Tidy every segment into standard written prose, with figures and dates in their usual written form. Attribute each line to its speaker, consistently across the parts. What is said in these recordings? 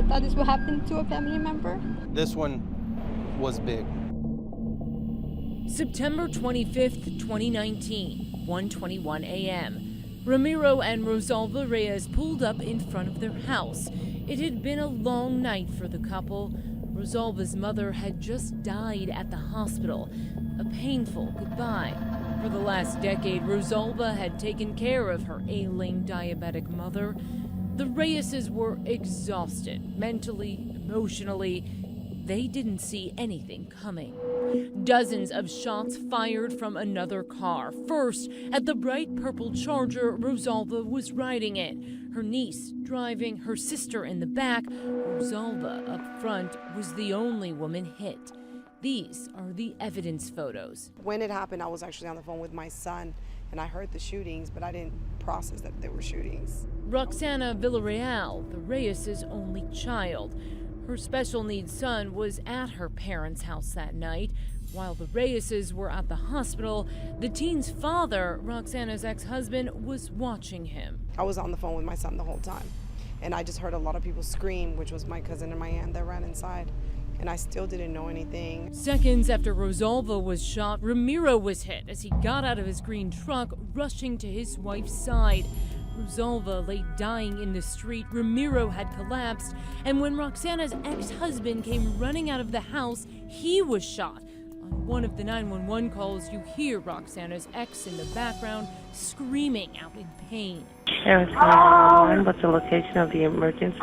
Speaker 1: ever thought this would happen to a family member.
Speaker 2: This one was big.
Speaker 3: September 25th, 2019, 1:21 a.m. Ramiro and Rosalba Reyes pulled up in front of their house. It had been a long night for the couple. Rosalba's mother had just died at the hospital. A painful goodbye. For the last decade, Rosalba had taken care of her ailing diabetic mother. The Reyeses were exhausted, mentally, emotionally. They didn't see anything coming. Dozens of shots fired from another car. First, at the bright purple Charger Rosalba was riding in. Her niece driving, her sister in the back. Rosalba up front was the only woman hit. These are the evidence photos.
Speaker 4: When it happened, I was actually on the phone with my son, and I heard the shootings, but I didn't process that there were shootings.
Speaker 3: Roxana Villarreal, the Reyes' only child. Her special needs son was at her parents' house that night. While the Reyeses were at the hospital, the teen's father, Roxana's ex-husband, was watching him.
Speaker 4: I was on the phone with my son the whole time, and I just heard a lot of people scream, which was my cousin and my aunt that ran inside, and I still didn't know anything.
Speaker 3: Seconds after Rosalba was shot, Ramiro was hit as he got out of his green truck, rushing to his wife's side. Rosalba lay dying in the street. Ramiro had collapsed, and when Roxana's ex-husband came running out of the house, he was shot. On one of the 911 calls, you hear Roxana's ex in the background screaming out in pain.
Speaker 5: Harris 911, what's the location of the emergency?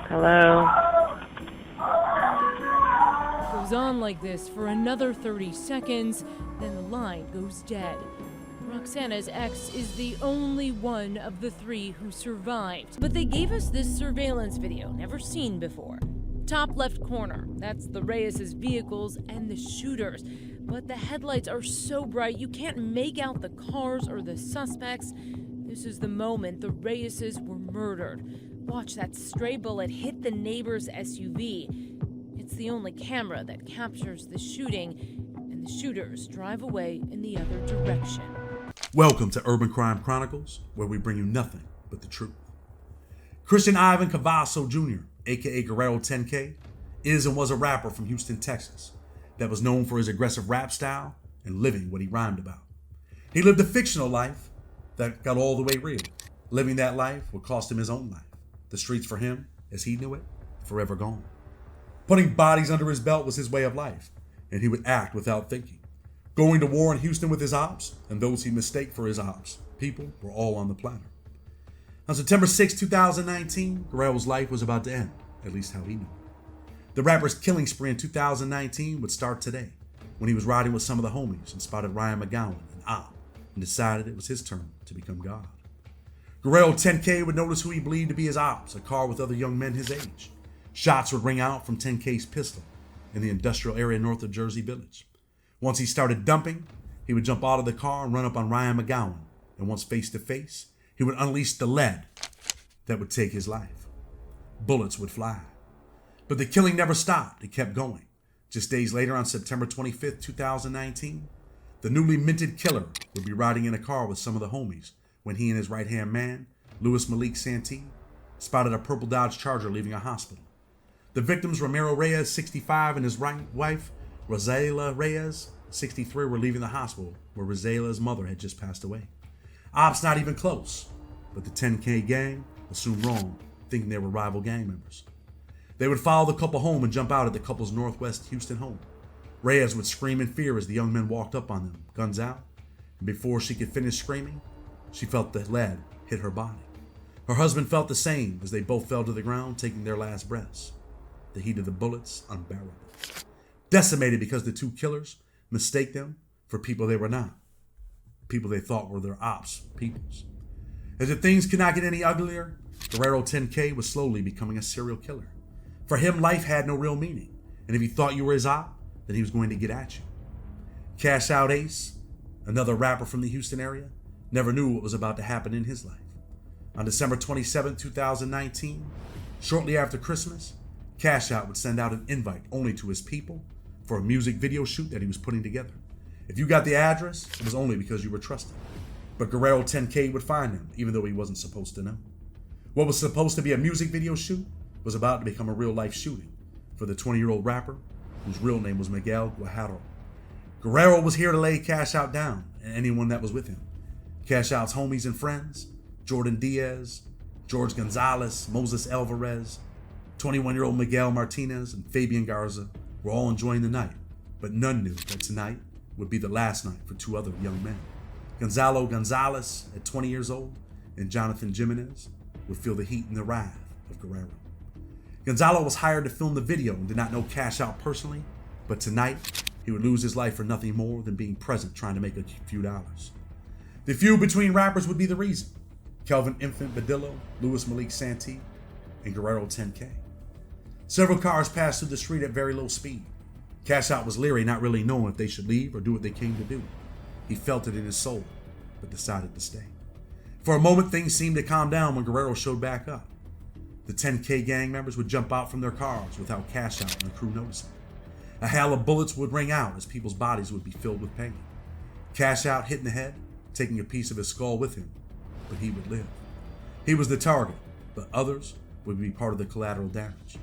Speaker 5: Hello?
Speaker 3: It goes on like this for another 30 seconds, then the line goes dead. Roxana's ex is the only one of the three who survived. But they gave us this surveillance video, never seen before. Top left corner, that's the Reyes' vehicles and the shooters. But the headlights are so bright you can't make out the cars or the suspects. This is the moment the Reyes' were murdered. Watch that stray bullet hit the neighbor's SUV. It's the only camera that captures the shooting, and the shooters drive away in the other direction.
Speaker 6: Welcome to Urban Crime Chronicles, where we bring you nothing but the truth. Christian Ivan Cavasso Jr., aka Guerrero 10K, is and was a rapper from Houston, Texas, that was known for his aggressive rap style and living what he rhymed about. He lived a fictional life that got all the way real. Living that life would cost him his own life. The streets for him, as he knew it, forever gone. Putting bodies under his belt was his way of life, and he would act without thinking. Going to war in Houston with his ops, and those he mistake for his ops. People were all on the platter. On September 6, 2019, Guerrero's life was about to end, at least how he knew it. The rapper's killing spree in 2019 would start today, when he was riding with some of the homies and spotted Ryan McGowan, an op, and decided it was his turn to become God. Guerrero 10K would notice who he believed to be his ops, a car with other young men his age. Shots would ring out from 10K's pistol in the industrial area north of Jersey Village. Once he started dumping, he would jump out of the car and run up on Ryan McGowan, and once face to face, he would unleash the lead that would take his life. Bullets would fly. But the killing never stopped. It kept going. Just days later, on September 25th, 2019, the newly minted killer would be riding in a car with some of the homies when he and his right-hand man, Louis Malik Santee, spotted a purple Dodge Charger leaving a hospital. The victims, Ramiro Reyes, 65, and his wife, Rosalia Reyes, 63, were leaving the hospital where Rosalia's mother had just passed away. Ops not even close, but the 10K gang assumed wrong, thinking they were rival gang members. They would follow the couple home and jump out at the couple's northwest Houston home. Reyes would scream in fear as the young men walked up on them, guns out, and before she could finish screaming, she felt the lead hit her body. Her husband felt the same as they both fell to the ground, taking their last breaths. The heat of the bullets unbearable. Decimated because the two killers mistake them for people they were not. People they thought were their ops peoples. As if things could not get any uglier, Guerrero 10K was slowly becoming a serial killer. For him, life had no real meaning, and if he thought you were his op, then he was going to get at you. Cash Out Ace, another rapper from the Houston area, never knew what was about to happen in his life. On December 27, 2019, shortly after Christmas, Cash Out would send out an invite only to his people for a music video shoot that he was putting together. If you got the address, it was only because you were trusted. But Guerrero 10K would find him, even though he wasn't supposed to know. What was supposed to be a music video shoot was about to become a real-life shooting for the 20-year-old rapper whose real name was Miguel Guajardo. Guerrero was here to lay Cash Out down and anyone that was with him. Cash Out's homies and friends, Jordan Diaz, George Gonzalez, Moses Alvarez, 21-year-old Miguel Martinez, and Fabian Garza were all enjoying the night, but none knew that tonight would be the last night for two other young men. Gonzalo Gonzalez, at 20 years old, and Jonathan Jimenez would feel the heat and the wrath of Guerrero. Gonzalo was hired to film the video and did not know Cash Out personally, but tonight he would lose his life for nothing more than being present trying to make a few dollars. The feud between rappers would be the reason. Kelvin Infant Badillo, Louis Malik Santee, and Guerrero 10K. Several cars passed through the street at very low speed. Cash Out was leery, not really knowing if they should leave or do what they came to do. He felt it in his soul, but decided to stay. For a moment, things seemed to calm down when Guerrero showed back up. The 10K gang members would jump out from their cars without Cash Out and the crew noticing. A hail of bullets would ring out as people's bodies would be filled with pain. Cash Out hit in the head, taking a piece of his skull with him, but he would live. He was the target, but others would be part of the collateral damage.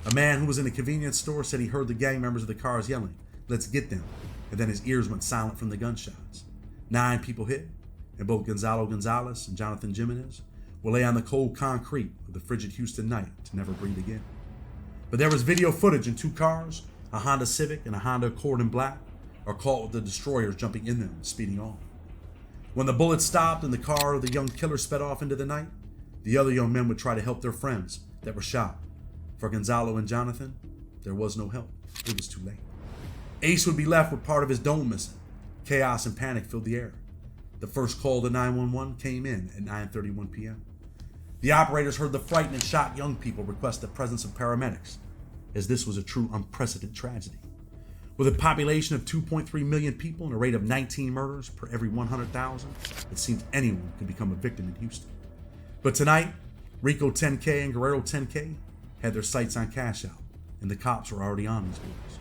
Speaker 6: A man who was in a convenience store said he heard the gang members of the cars yelling, "Let's get them," and then his ears went silent from the gunshots. 9 people hit, and both Gonzalo Gonzalez and Jonathan Jimenez will lay on the cold concrete of the frigid Houston night to never breathe again. But there was video footage in 2 cars, a Honda Civic and a Honda Accord in black, are caught with the destroyers jumping in them and speeding off. When the bullets stopped and the car of the young killer sped off into the night, the other young men would try to help their friends that were shot. For Gonzalo and Jonathan, there was no help. It was too late. Ace would be left with part of his dome missing. Chaos and panic filled the air. The first call to 911 came in at 9:31 p.m. The operators heard the frightened and shocked young people request the presence of paramedics, as this was a true unprecedented tragedy. With a population of 2.3 million people and a rate of 19 murders per every 100,000, it seemed anyone could become a victim in Houston. But tonight, Rico 10K and Guerrero 10K had their sights on Cash Out, and the cops were already on these boys.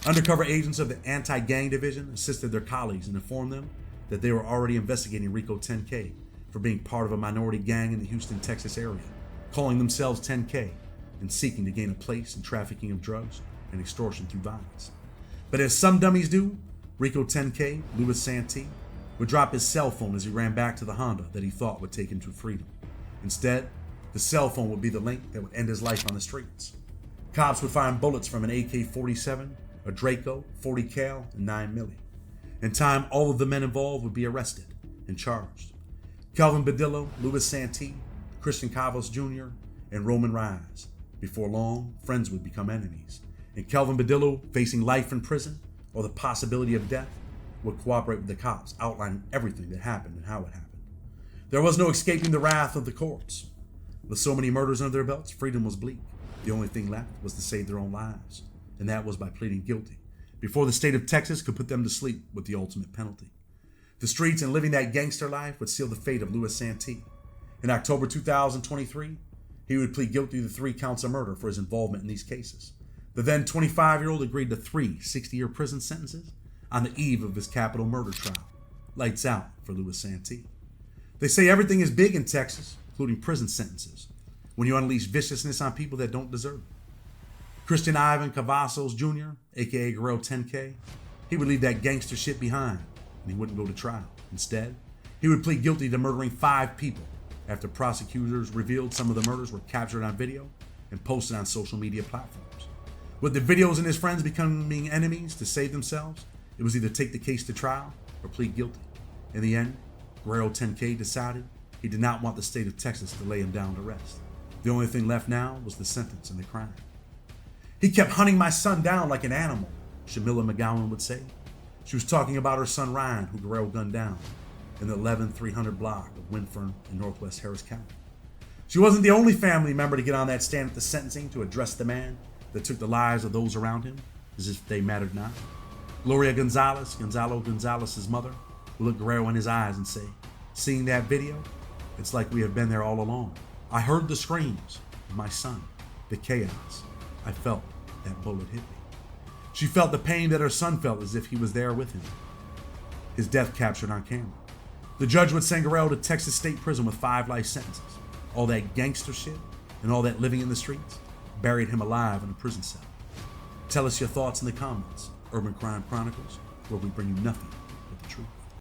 Speaker 6: Undercover agents of the anti-gang division assisted their colleagues and informed them that they were already investigating Rico 10K for being part of a minority gang in the Houston, Texas area, calling themselves 10K and seeking to gain a place in trafficking of drugs and extortion through violence. But as some dummies do, Rico 10K, Louis Santee, would drop his cell phone as he ran back to the Honda that he thought would take him to freedom. Instead, the cell phone would be the link that would end his life on the streets. Cops would find bullets from an AK-47, a Draco, 40 cal, and 9 milli. In time, all of the men involved would be arrested and charged. Kelvin Badillo, Louis Santee, Christian Cavos Jr., and Roman Reyes. Before long, friends would become enemies, and Kelvin Badillo, facing life in prison or the possibility of death, would cooperate with the cops, outlining everything that happened and how it happened. There was no escaping the wrath of the courts. With so many murders under their belts, freedom was bleak. The only thing left was to save their own lives, and that was by pleading guilty, before the state of Texas could put them to sleep with the ultimate penalty. The streets and living that gangster life would seal the fate of Louis Santee. In October 2023, he would plead guilty to 3 counts of murder for his involvement in these cases. The then 25-year-old agreed to 3 60-year prison sentences on the eve of his capital murder trial. Lights out for Louis Santee. They say everything is big in Texas, including prison sentences, when you unleash viciousness on people that don't deserve it. Christian Ivan Cavazos Jr., aka Guerrero 10K, he would leave that gangster shit behind and he wouldn't go to trial. Instead, he would plead guilty to murdering 5 people after prosecutors revealed some of the murders were captured on video and posted on social media platforms. With the videos and his friends becoming enemies to save themselves, it was either take the case to trial or plead guilty. In the end, Guerrero 10K decided he did not want the state of Texas to lay him down to rest. The only thing left now was the sentence and the crime. He kept hunting my son down like an animal, Shamilla McGowan would say. She was talking about her son Ryan, who Guerrero gunned down in the 11300 block of Winfern in northwest Harris County. She wasn't the only family member to get on that stand at the sentencing to address the man that took the lives of those around him as if they mattered not. Gloria Gonzalez, Gonzalo Gonzalez's mother, would look Guerrero in his eyes and say, "Seeing that video, it's like we have been there all along. I heard the screams of my son, the chaos. I felt that bullet hit me." She felt the pain that her son felt as if he was there with him. His death captured on camera. The judge would send Guerrero to Texas State Prison with 5 life sentences, All that gangster shit and all that living in the streets buried him alive in a prison cell. Tell us your thoughts in the comments. Urban Crime Chronicles, where we bring you nothing but the truth.